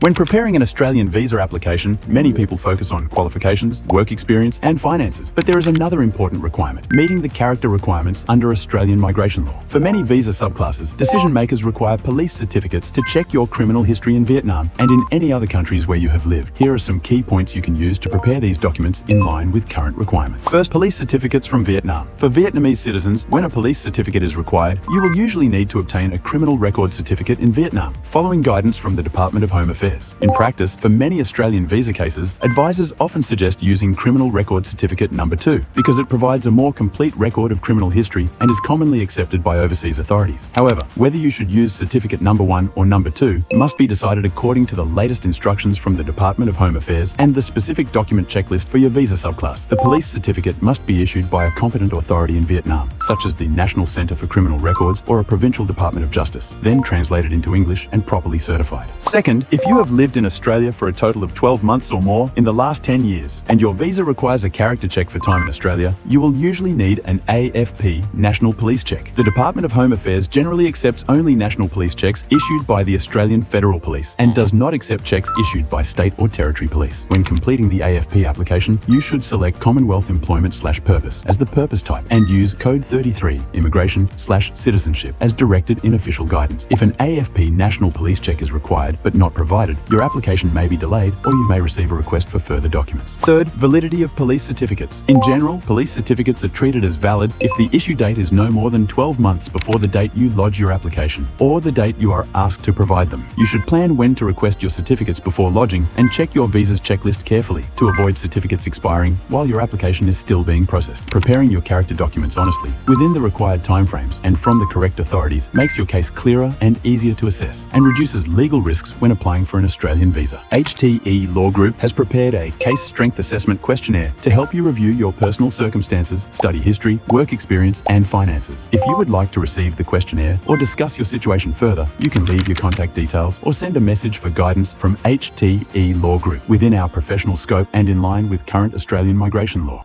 When preparing an Australian visa application, many people focus on qualifications, work experience, and finances. But there is another important requirement: meeting the character requirements under Australian migration law. For many visa subclasses, decision makers require police certificates to check your criminal history in Vietnam and in any other countries where you have lived. Here are some key points you can use to prepare these documents in line with current requirements. First, police certificates from Vietnam. For Vietnamese citizens, when a police certificate is required, you will usually need to obtain a criminal record certificate in Vietnam, following guidance from the Department of Home Affairs. In practice, for many Australian visa cases, advisors often suggest using Criminal Record Certificate Number 2 because it provides a more complete record of criminal history and is commonly accepted by overseas authorities. However, whether you should use Certificate Number 1 or Number 2 must be decided according to the latest instructions from the Department of Home Affairs and the specific document checklist for your visa subclass. The police certificate must be issued by a competent authority in Vietnam, such as the National Centre for Criminal Records or a provincial Department of Justice, then translated into English and properly certified. Second, if you have lived in Australia for a total of 12 months or more in the last 10 years, and your visa requires a character check for time in Australia, you will usually need an AFP National Police Check. The Department of Home Affairs generally accepts only national police checks issued by the Australian Federal Police and does not accept checks issued by state or territory police. When completing the AFP application, you should select Commonwealth Employment/Purpose as the purpose type and use Code 33 Immigration/Citizenship as directed in official guidance. If an AFP National Police Check is required but not provided, your application may be delayed or you may receive a request for further documents. Third, validity of police certificates. In general, police certificates are treated as valid if the issue date is no more than 12 months before the date you lodge your application or the date you are asked to provide them. You should plan when to request your certificates before lodging and check your visa's checklist carefully to avoid certificates expiring while your application is still being processed. Preparing your character documents honestly, within the required timeframes and from the correct authorities makes your case clearer and easier to assess and reduces legal risks when applying for an Australian visa. HTE Law Group has prepared a case strength assessment questionnaire to help you review your personal circumstances, study history, work experience, and finances. If you would like to receive the questionnaire or discuss your situation further, you can leave your contact details or send a message for guidance from HTE Law Group within our professional scope and in line with current Australian migration law.